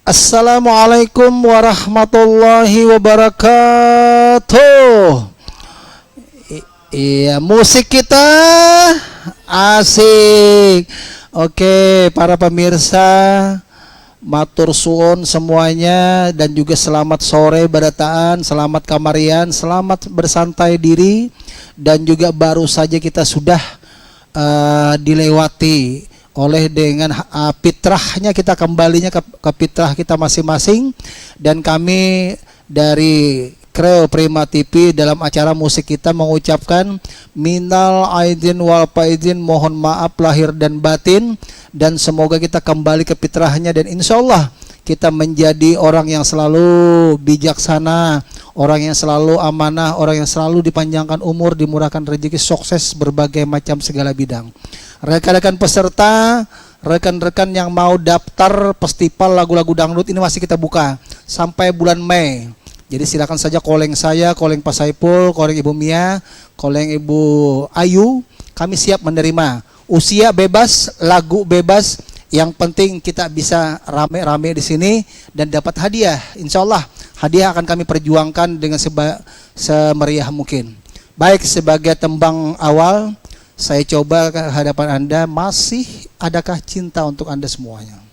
Assalamualaikum warahmatullahi wabarakatuh. Iya, musik kita asik. Oke, para pemirsa, matur suwun semuanya dan juga selamat sore badataan, selamat kamarian, selamat bersantai diri, dan juga baru saja kita sudah dilewati oleh dengan fitrahnya, kita kembalinya ke fitrah kita masing-masing. Dan kami dari Kreo Prima TV dalam acara musik kita mengucapkan minal aidin wal faizin, mohon maaf lahir dan batin, dan semoga kita kembali ke fitrahnya, dan insya Allah kita menjadi orang yang selalu bijaksana, orang yang selalu amanah, orang yang selalu dipanjangkan umur, dimurahkan rezeki, sukses berbagai macam segala bidang. Rekan-rekan peserta, rekan-rekan yang mau daftar festival lagu-lagu dangdut ini masih kita buka sampai bulan Mei. Jadi silakan saja calling saya, calling Pak Saipul, calling Ibu Mia, calling Ibu Ayu. Kami siap menerima. Usia bebas, lagu bebas. Yang penting kita bisa rame-rame di sini dan dapat hadiah. Insya Allah hadiah akan kami perjuangkan dengan semeriah mungkin. Baik, sebagai tembang awal, saya coba ke hadapan Anda, masih adakah cinta untuk Anda semuanya?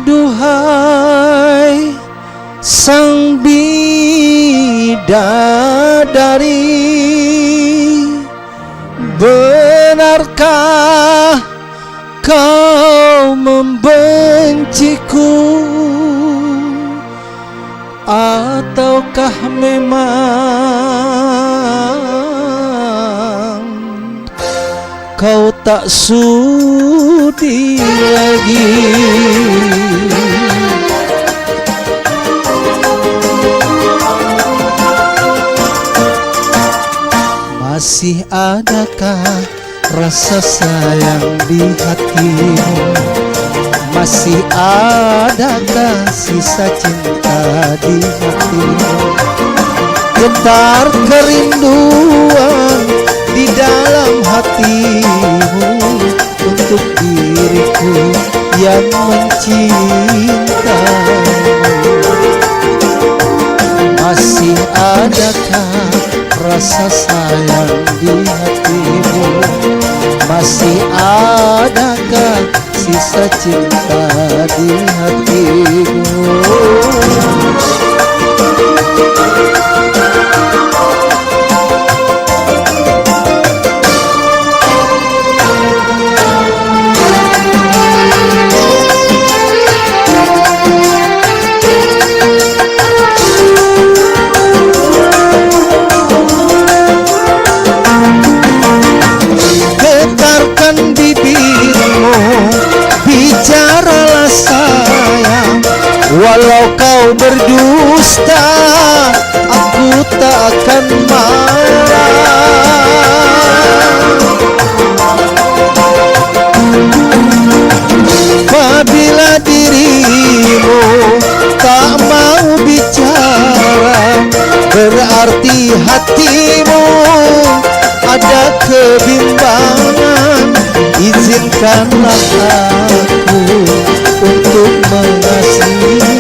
Aduhai sang bidadari, benarkah kau membenciku, ataukah memang kau tak sudi lagi? Masih adakah rasa sayang di hatimu? Masih adakah sisa cinta di hatimu? Getar kerinduan di dalam hatimu untuk diriku yang mencintaimu. Masih adakah rasa sayang di hatimu? Masih adakah sisa cinta di hatimu? Bicaralah sayang, walau kau berdusta, aku tak akan marah. Apabila dirimu tak mau bicara, berarti hatimu ada kebimbangan. Izinkanlah aku untuk mengasihi,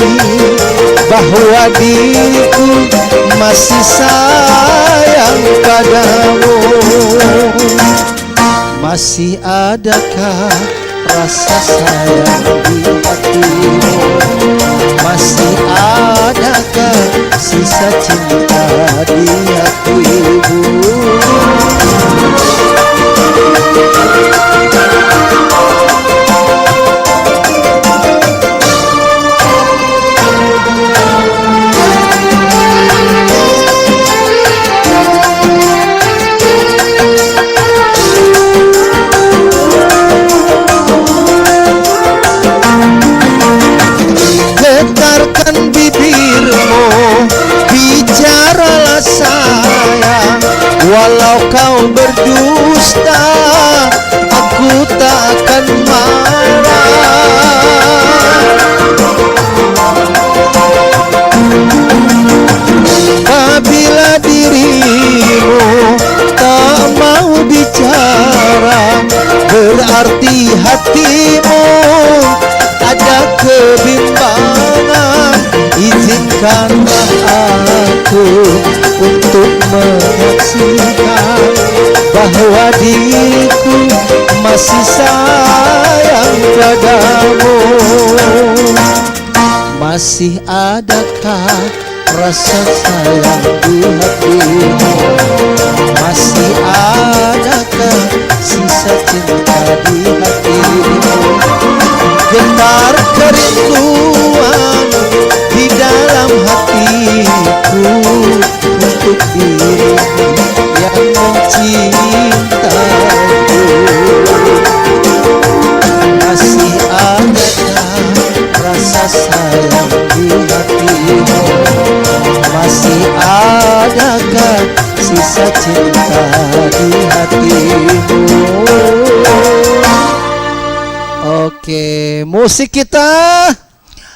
bahwa diriku masih sayang padamu. Masih adakah rasa sayang di hatimu? Masih adakah sisa cinta di hatimu? Kalau kau berdusta, aku tak akan marah. Apabila dirimu tak mau bicara, berarti hatimu ada kebimbangan. Izinkanlah aku untuk menyaksikan bahwa diriku masih sayang padamu. Masih adakah rasa sayang di hatimu? Masih adakah sisa cinta di hatimu? Getar kerinduan di dalam hatiku untuk dirimu yang mencintaiku. Masih adakah rasa sayang di hatimu? Masih adakah sisa cinta di hatimu? Oke, musik kita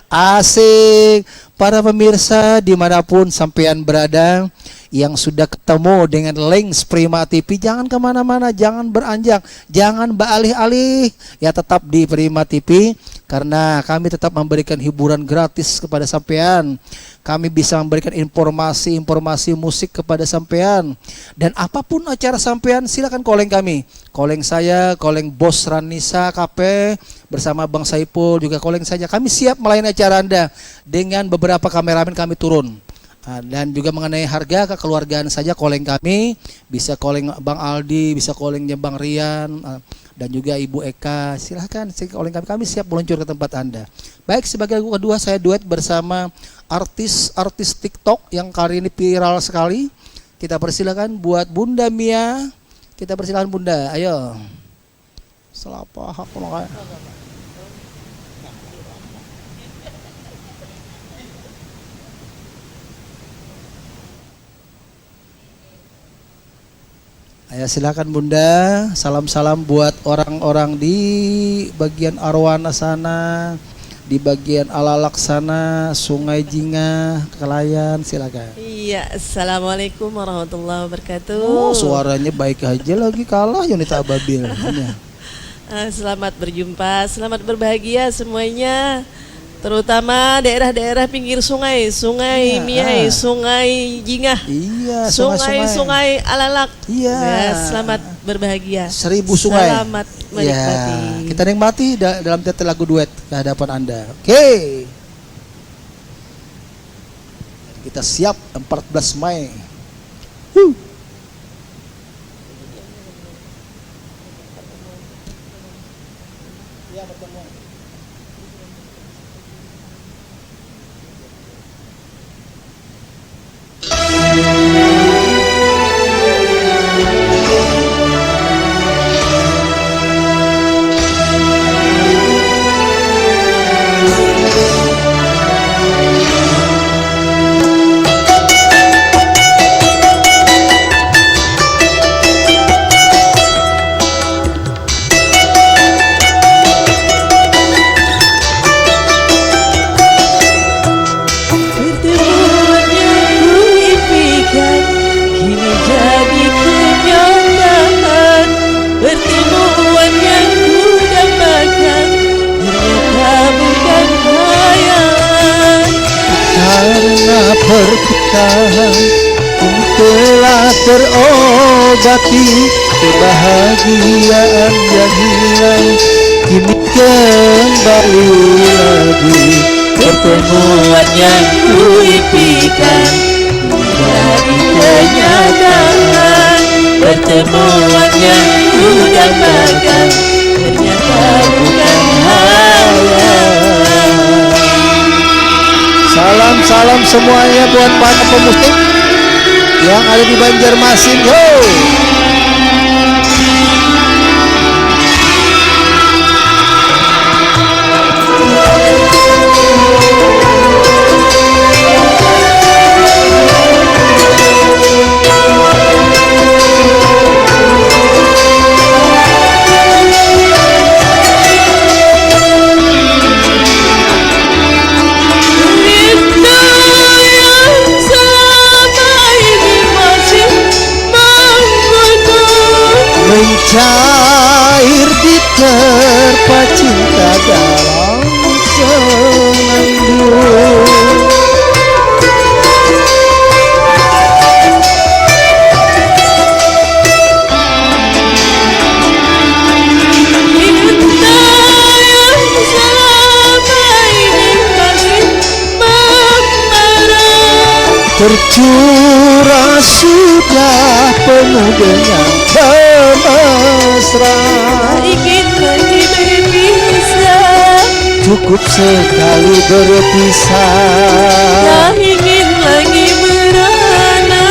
asik. Para pemirsa dimanapun sampean berada, yang sudah ketemu dengan Links Prima TV, jangan kemana-mana, jangan beranjak, jangan beralih-alih, ya tetap di Prima TV, karena kami tetap memberikan hiburan gratis kepada sampean. Kami bisa memberikan informasi musik kepada sampean, dan apapun acara sampean silakan calling kami, calling saya, calling Bos Ranisa KP bersama Bang Saipul juga calling saja. Kami siap melayani acara Anda dengan beberapa kameramen kami turun. Dan juga mengenai harga kekeluargaan saja calling kami, bisa calling Bang Aldi, bisa callingnya Bang Rian, dan juga Ibu Eka. Silahkan calling kami siap meluncur ke tempat Anda. Baik, sebagai lagu kedua saya duet bersama artis TikTok yang kali ini viral sekali. Kita persilakan buat Bunda Mia. Kita persilakan Bunda, ayo. Selapa hak ayo silakan Bunda. Salam-salam buat orang-orang di bagian Arwana sana, di bagian Alalak sana, Sungai Jingah, Kelayan, silakan. Iya, assalamualaikum warahmatullahi wabarakatuh. Oh, suaranya baik aja lagi kalah Yunita Ababil. Selamat berjumpa, selamat berbahagia semuanya. Terutama daerah-daerah pinggir sungai, Sungai Miai, Sungai Jingah, iya, sungai Alalak. Iya. Ya, selamat berbahagia. 1000 sungai. Selamat menikmati. Ya, kita nikmati dalam tetel lagu duet ke hadapan Anda. Oke. Kita siap 14 Mei. Perpisahan ini telah terobati, kebahagiaan yang hilang kini kembali lagi. Pertemuan yang kuimpikan menjadi kenyataan. Pertemuan yang kudambakan ternyata bukan hayal. Salam semuanya buat para pemusik yang ada di Banjarmasin. Yo! tercurah sudah penuh dengan kemesraan. ingin lagi berpisah, Cukup sekali berpisah, tak ingin lagi merana.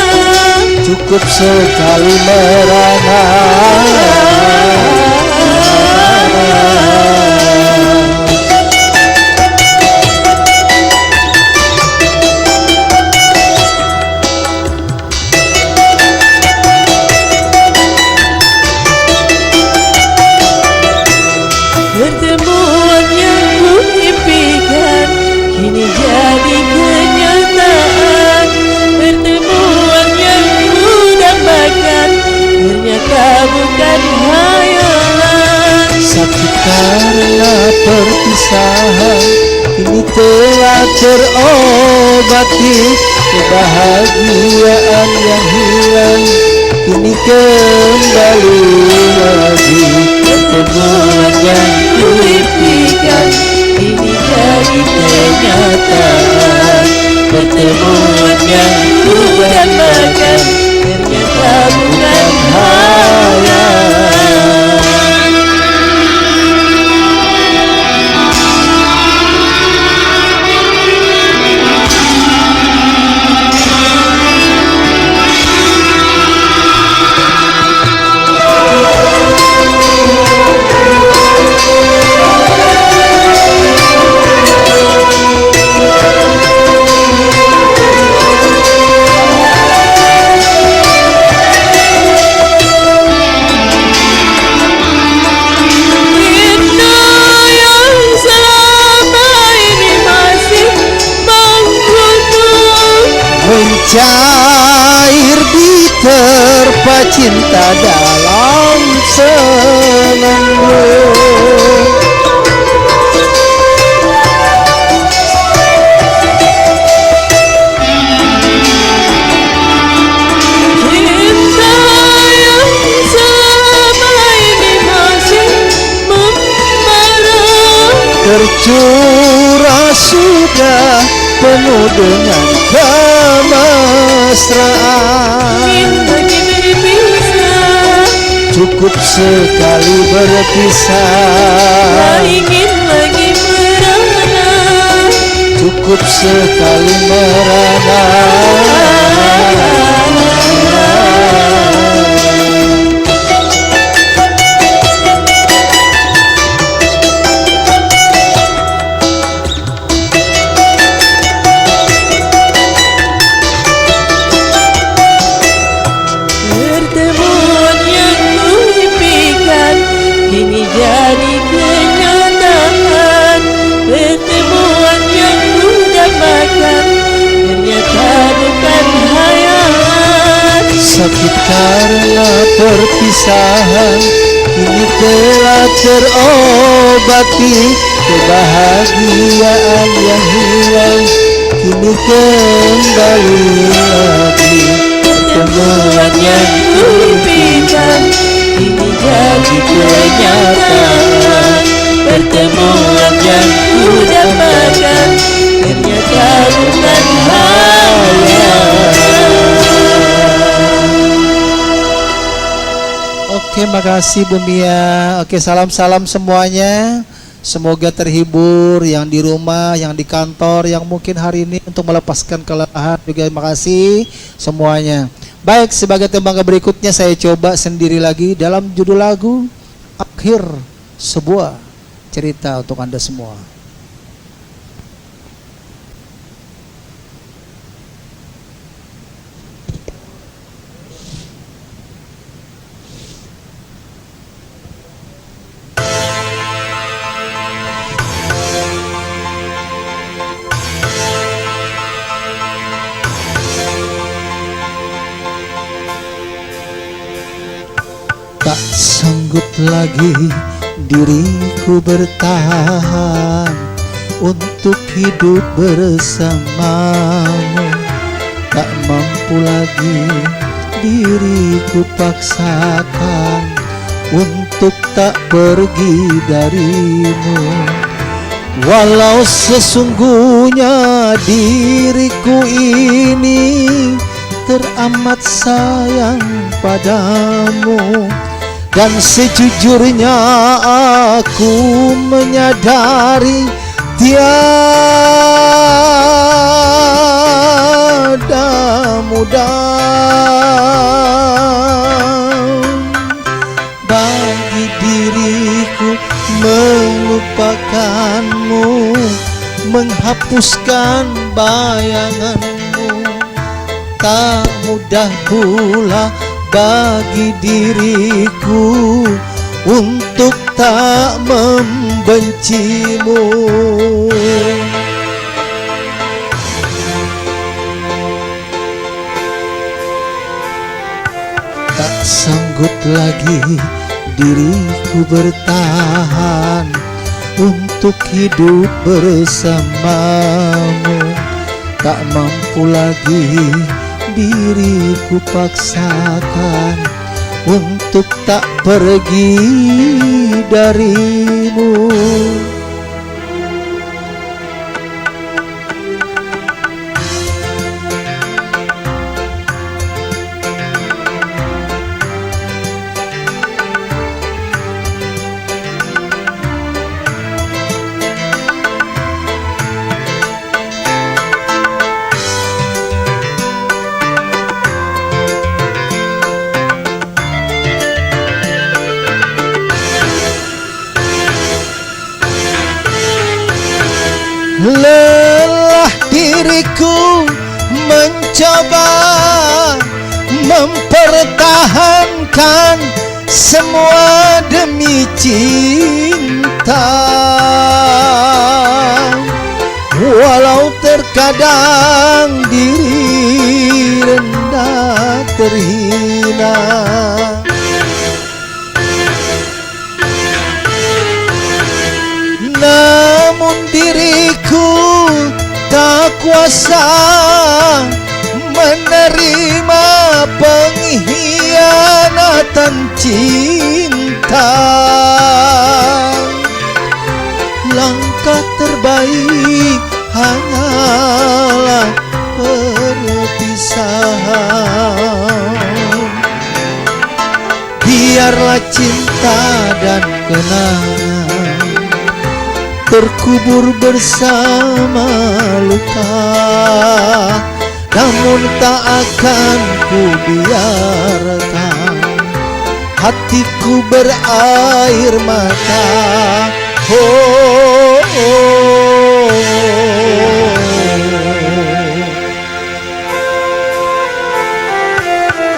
cukup sekali merana. Pertemuan yang ku impikan kini jadi kenyataan. Pertemuan yang ku dambakan ternyata bukan hayalan. Sakit karena perpisahan kini telah terobati. Kebahagiaan yang hilang kini kembali lagi. Pertemuan yang ku impikan kini jadi kenyataan. Pertemuan yang ku dambakan ternyata bukan hayalan. Mencair diterpa cinta dalam senandung. Cinta yang selama ini masih membara, Tercurah sudah penuh dengan kemesraan. ingin lagi berpisah, Cukup sekali berpisah, tak ingin lagi merana. cukup sekali merana. Pertemuan yang ku impikan kini jadi kenyataan. Pertemuan yang ku dambakan ternyata bukan hayalan. Sakit karena perpisahan kini telah terobati. Kebahagiaan yang hilang kini kembali lagi. Pertemuan yang ku impikan kini jadi kenyataan. Pertemuan yang ku dambakan ternyata bukan hayalan. Oke, makasih Bu Mia. Oke, salam-salam semuanya. Semoga terhibur yang di rumah, yang di kantor, yang mungkin hari ini untuk melepaskan kelelahan juga. Makasih semuanya. Baik, sebagai tembang berikutnya saya coba sendiri lagi dalam judul lagu Akhir Sebuah Cerita untuk Anda semua. Tak sanggup lagi diriku bertahan untuk hidup bersamamu. Tak mampu lagi diriku paksakan untuk tak pergi darimu. Walau sesungguhnya diriku ini teramat sayang padamu, dan sejujurnya aku menyadari tiada mudah bagi diriku melupakanmu, menghapuskan bayanganmu. Tak mudah pula bagi diriku untuk tak membencimu. Tak sanggup lagi diriku bertahan untuk hidup bersamamu. Tak mampu lagi diriku paksakan untuk tak pergi darimu. Lelah diriku mencoba mempertahankan semua demi cinta. Walau terkadang diri rendah terhina, namun diriku tak kuasa menerima pengkhianatan cinta. Langkah terbaik hanyalah perpisahan. Biarlah cinta dan kenangan terkubur bersama luka, namun tak akan ku biarkan hatiku berair mata. Oh, oh, oh.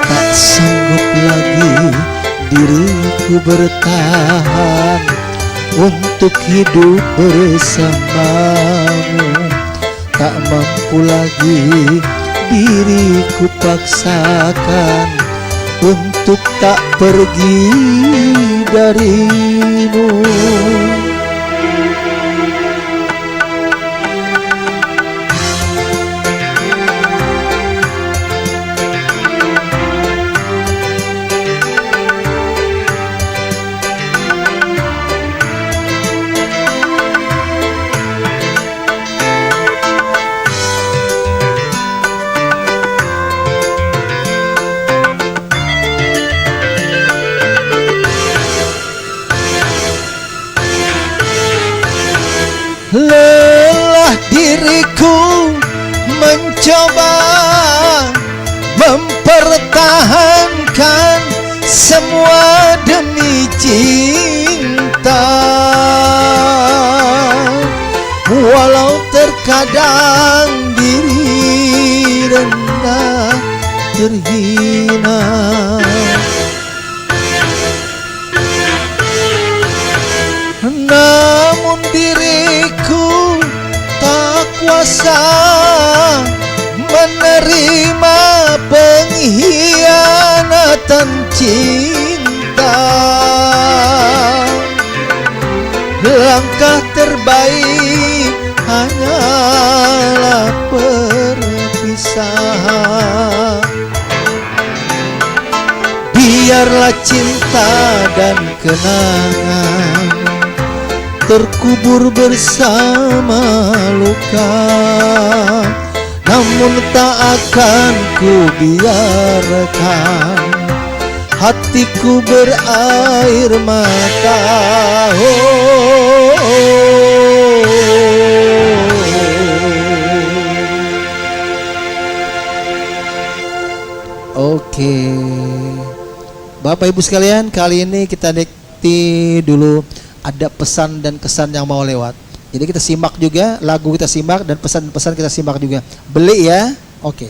Tak sanggup lagi diriku bertahan untuk hidup bersamamu. Tak mampu lagi diriku paksakan untuk tak pergi darimu. Lelah diriku mencoba mempertahankan semua demi cinta. Walau terkadang diri rendah terhina, namun diriku tak kuasa menerima pengkhianatan cinta. Langkah terbaik hanyalah perpisahan. Biarlah cinta dan kenangan terkubur bersama luka, namun tak akan ku biarkan hatiku berair mata. Oke, Bapak Ibu sekalian, kali ini kita nikti dulu ada pesan dan kesan yang mau lewat. Jadi kita simak juga, lagu kita simak dan pesan-pesan kita simak juga. Beli ya, oke.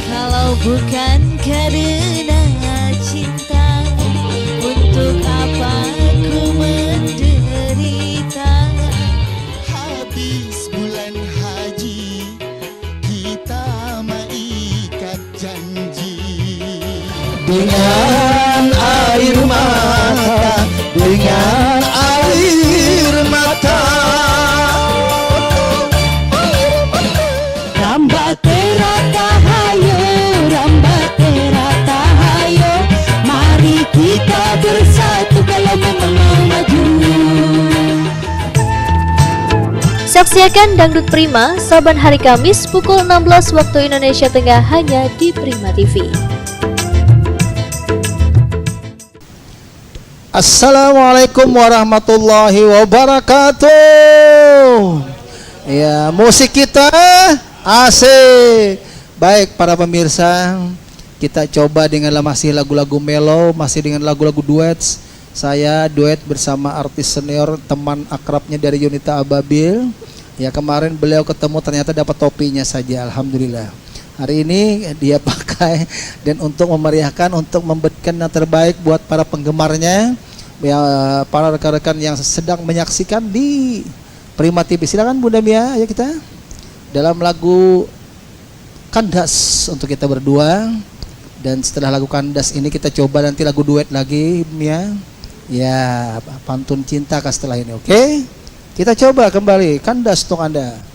Kalau bukan karena cinta, untuk apa ku menderita? Habis bulan haji, kita mengikat janji. Dengan air mata, dengan air mata. Rambat terata hayo, rambat terata hayo, mari kita bersatu kalau memang mau maju. Saksikan Dangdut Prima saban hari Kamis pukul 16 waktu Indonesia Tengah hanya di Prima TV. Assalamualaikum warahmatullahi wabarakatuh. Ya, musik kita asik. Baik para pemirsa, kita coba dengan masih lagu-lagu mellow, masih dengan lagu-lagu duet. Saya duet bersama artis senior teman akrabnya dari Yunita Ababil. Ya, kemarin beliau ketemu ternyata dapat topinya saja, alhamdulillah. Hari ini dia pakai dan untuk memeriahkan, untuk memberikan yang terbaik buat para penggemarnya, ya, para rekan-rekan yang sedang menyaksikan di Prima TV. Silakan Bunda Mia, ya kita dalam lagu Kandas untuk kita berdua. Dan setelah lagu Kandas ini kita coba nanti lagu duet lagi Mia. Ya, pantun cinta kah setelah ini, oke? Kita coba kembali Kandas untuk Anda.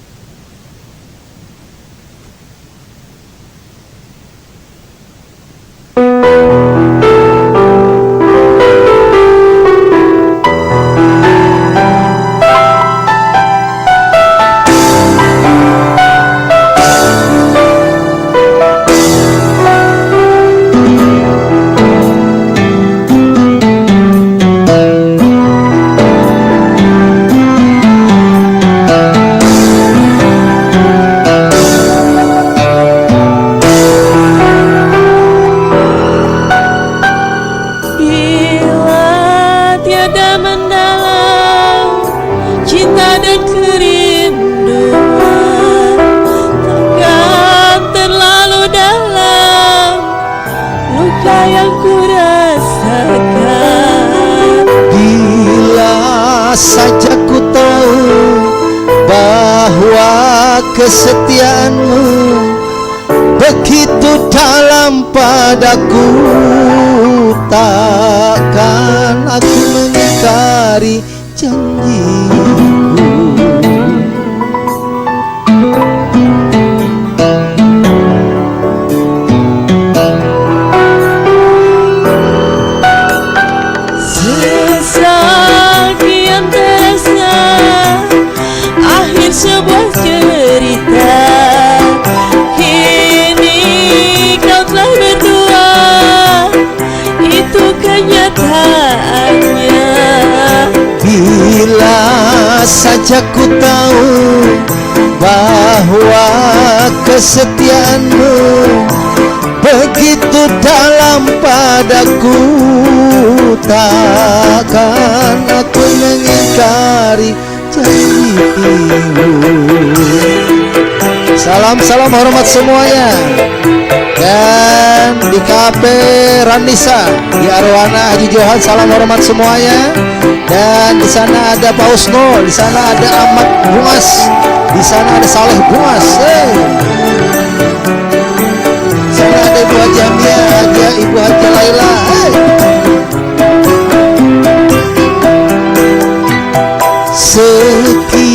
Saja ku tahu bahwa kesetiaanmu begitu dalam padaku, takkan aku mengingkari janjiku. Sebuah cerita, kini kau telah berdua, itu kenyataannya. Bila saja ku tahu bahwa kesetiaanmu begitu dalam padaku, takkan aku mengingkari janjiku. Salam hormat semuanya. Dan di Kafe Ranisa di Arwana Haji Johan, salam hormat semuanya. Dan di sana ada Pak Usno, di sana ada Ahmad Bungas, di sana ada Saleh Bungas. Di sana ada Ibu Haji Amia, Ibu Haji Laila. Sekian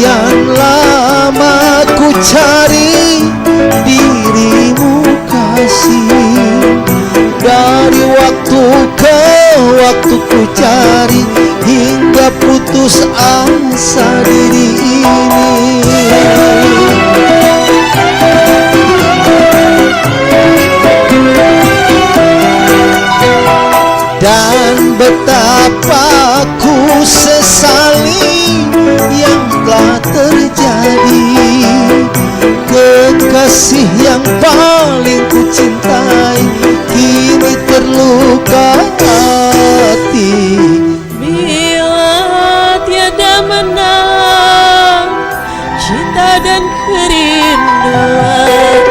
putus asa diri ini. Dan betapa ku sesali yang telah terjadi. Kekasih yang paling ku cintai kini terluka hati. Bila tiada menang, cinta dan kerinduan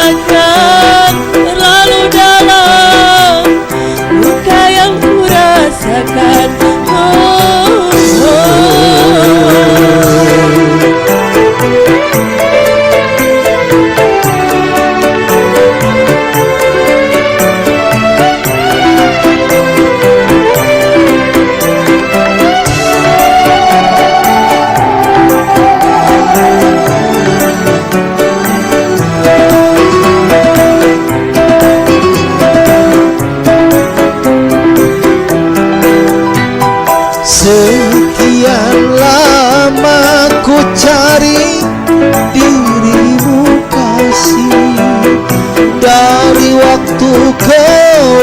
akan terlalu dalam. Luka yang ku rasakan, Sekian lama ku cari dirimu kasih. Dari waktu ke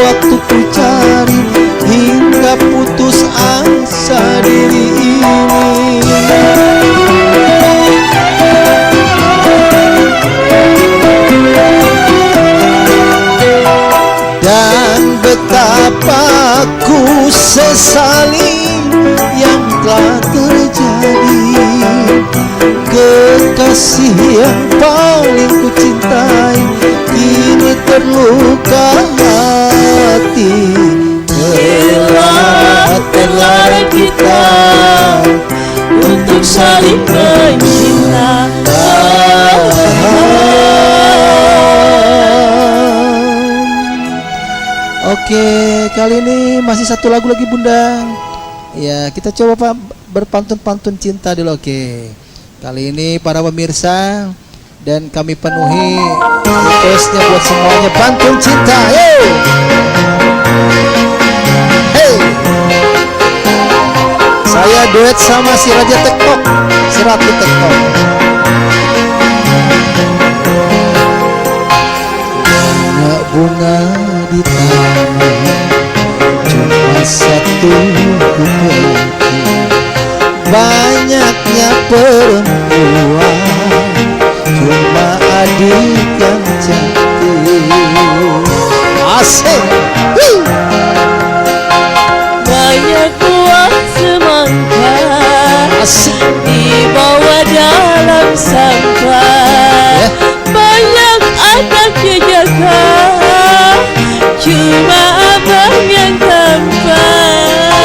waktu ku cari hingga putus asa diri ini. Dan betapa ku sesali yang telah terjadi. Kekasih yang paling ku cintai kini terluka hati. terlarang kita untuk saling mencinta. Oke, kali ini masih satu lagu lagi Bunda. Ya, kita coba Pak berpantun-pantun cinta dulu. Oke. Kali ini para pemirsa dan kami penuhi requestnya buat semuanya pantun cinta. Hey! Hey! Saya duet sama si Raja TikTok, si Ratu TikTok. Bunga di taman cuma satu ku pergi. Banyaknya perempuan cuma adik yang cantik. Asik. Banyak buah semangka Asik. dibawa dalam sampah. Banyak anak yang jaga, cuma abang yang tampan.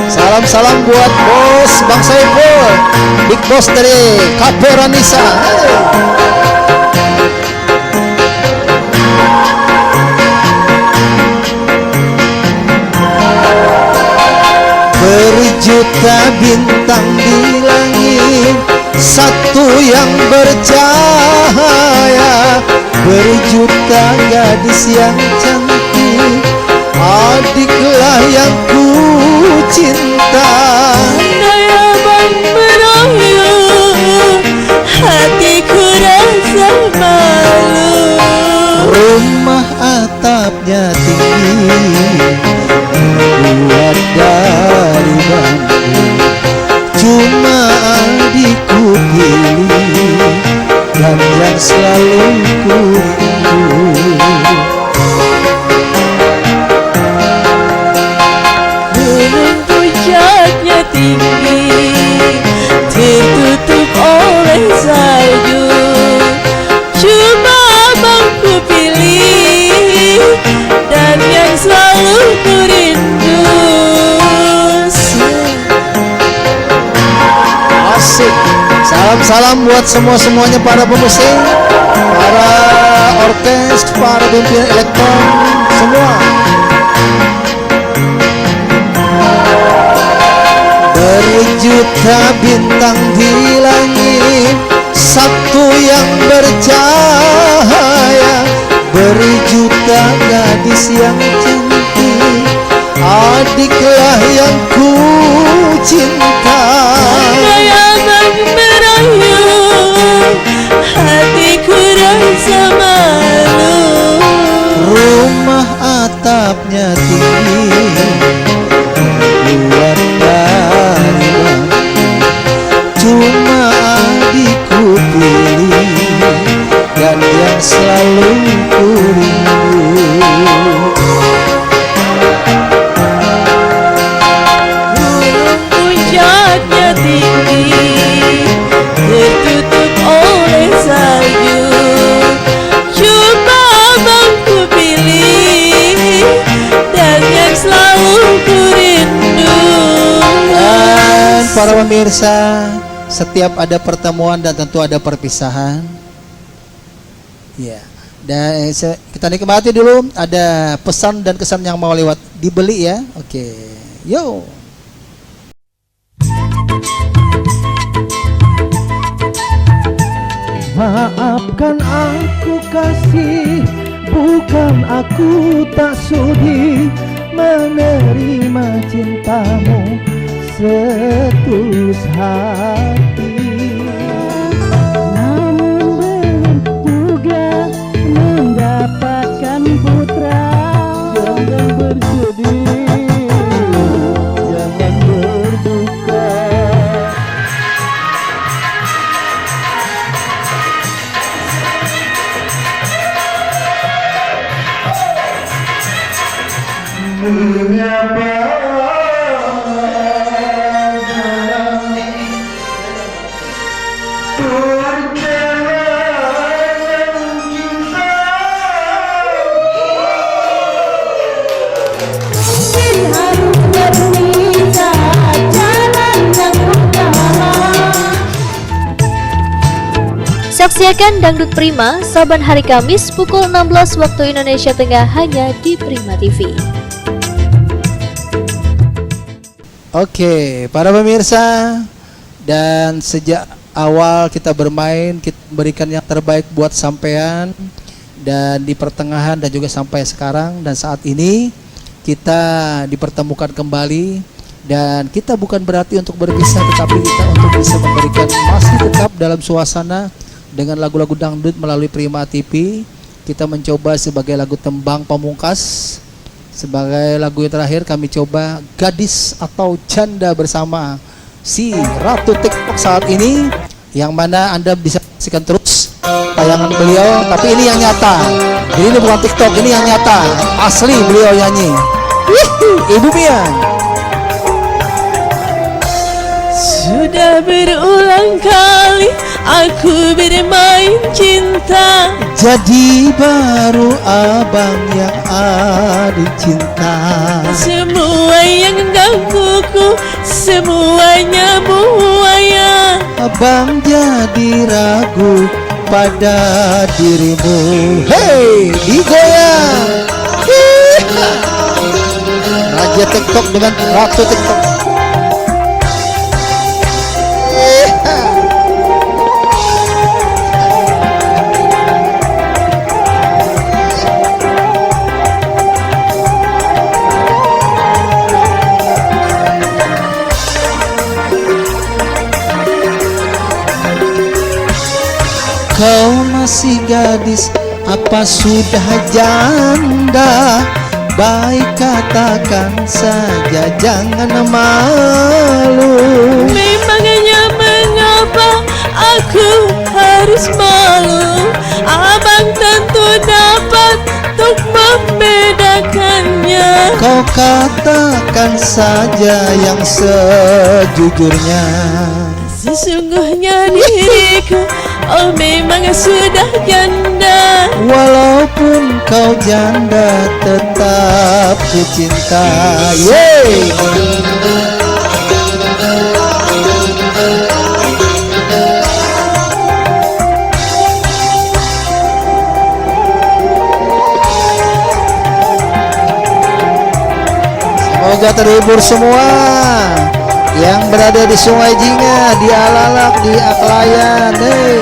Salam-salam buat bos Bang Saiful, Big Boss dari Kapo Ranisa. Berjuta bintang di langit, satu yang bercahaya. Berjuta gadis yang cantik, adiklah yang ku cinta. Andai abang merayu, hatiku rasa malu. Rumah atapnya tinggi, buat dari bambu. Cuma adikku pilih dan yang selalu ku rindu. Gunung puncaknya tinggi, tertutup oleh salju. Cuma abang ku pilih dan yang selalu ku rindu. Asik. Salam-salam buat semuanya para pemusik, para orkes, para pimpinan elektron semua. Berjuta bintang di langit, satu yang bercahaya. Berjuta gadis yang cantik, adiklah yang ku para pemirsa, setiap ada pertemuan dan tentu ada perpisahan. Ya. Dan kita nikmati dulu, ada pesan dan kesan yang mau lewat dibeli ya. Oke. Yo. Maafkan aku kasih, bukan aku tak sudi menerima cintamu setulus hati. Namun belum juga mendapatkan putra. Jangan bersedih, jangan berduka. Saksikan Dangdut Prima saban hari Kamis pukul 16 waktu Indonesia Tengah hanya di Prima TV. Oke, para pemirsa, dan sejak awal kita bermain, kita berikan yang terbaik buat sampean, dan di pertengahan dan juga sampai sekarang dan saat ini kita dipertemukan kembali, dan kita bukan berarti untuk berpisah, tetapi kita untuk bisa memberikan masih tetap dalam suasana dengan lagu-lagu dangdut melalui Prima TV. Kita mencoba sebagai lagu tembang pamungkas. Sebagai lagu yang terakhir kami coba Gadis atau Janda bersama si Ratu TikTok saat ini, yang mana Anda bisa saksikan terus tayangan beliau, tapi ini yang nyata. Jadi ini bukan TikTok, ini yang nyata, asli beliau nyanyi. Ibu Mia. Sudah berulang kali aku bermain cinta, jadi baru abang yang adik cinta. semua yang gangguku semuanya buaya. Abang jadi ragu pada dirimu. Hey, digoyang. Raja TikTok dengan Ratu TikTok. Kau masih gadis, apa sudah janda? Baik katakan saja, jangan malu. Memangnya mengapa aku harus malu? Abang tentu dapat untuk membedakannya. Kau katakan saja yang sejujurnya. Sesungguhnya diriku, oh memang sudah janda. Walaupun kau janda, tetap ku cinta. Yeay. Semoga terhibur semua yang berada di Sungai Jinga, di Alalak, di Aklayan. Hey.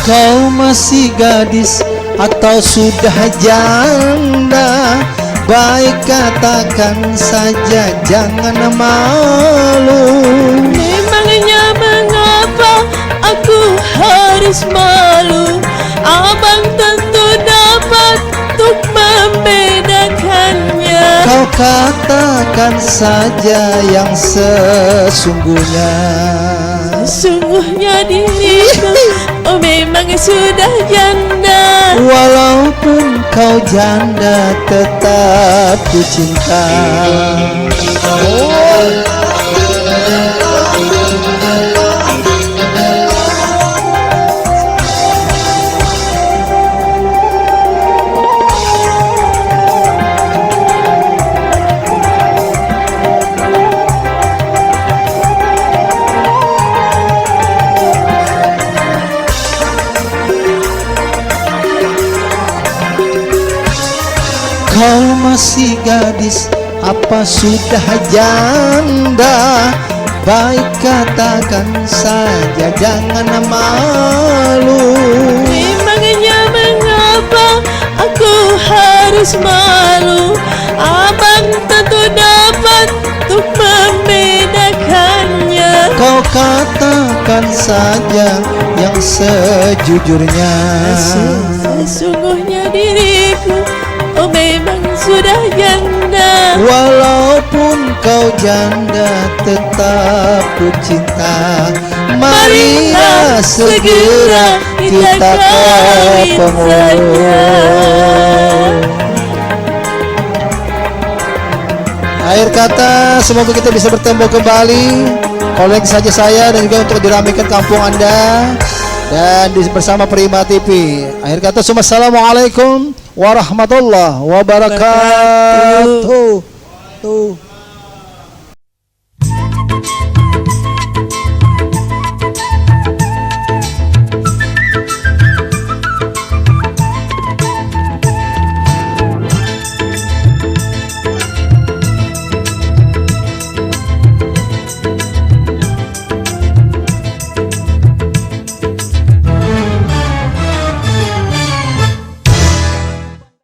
Kau masih gadis atau sudah janda? Baik katakan saja, jangan malu. Memangnya mengapa aku harus malu? Abang tentu dapat untuk membedakannya. Kau katakan saja yang sesungguhnya. Sesungguhnya diriku, oh memang sudah janda. Walaupun kau janda, tetap ku cinta. masih gadis, apa sudah janda? Baik katakan saja, jangan malu. Memangnya mengapa aku harus malu? Abang tentu dapat untuk membedakannya. Kau katakan saja yang sejujurnya. Sesungguhnya diriku, oh memang sudah janda. Walaupun kau janda, tetap ku cinta. Marilah segera kita kawin saja. Akhir kata, semoga kita bisa bertemu kembali. Kolek saja saya dan juga untuk diramaikan kampung Anda dan bersama Prima TV. Akhir kata, assalamualaikum warahmatullahi wabarakatuh.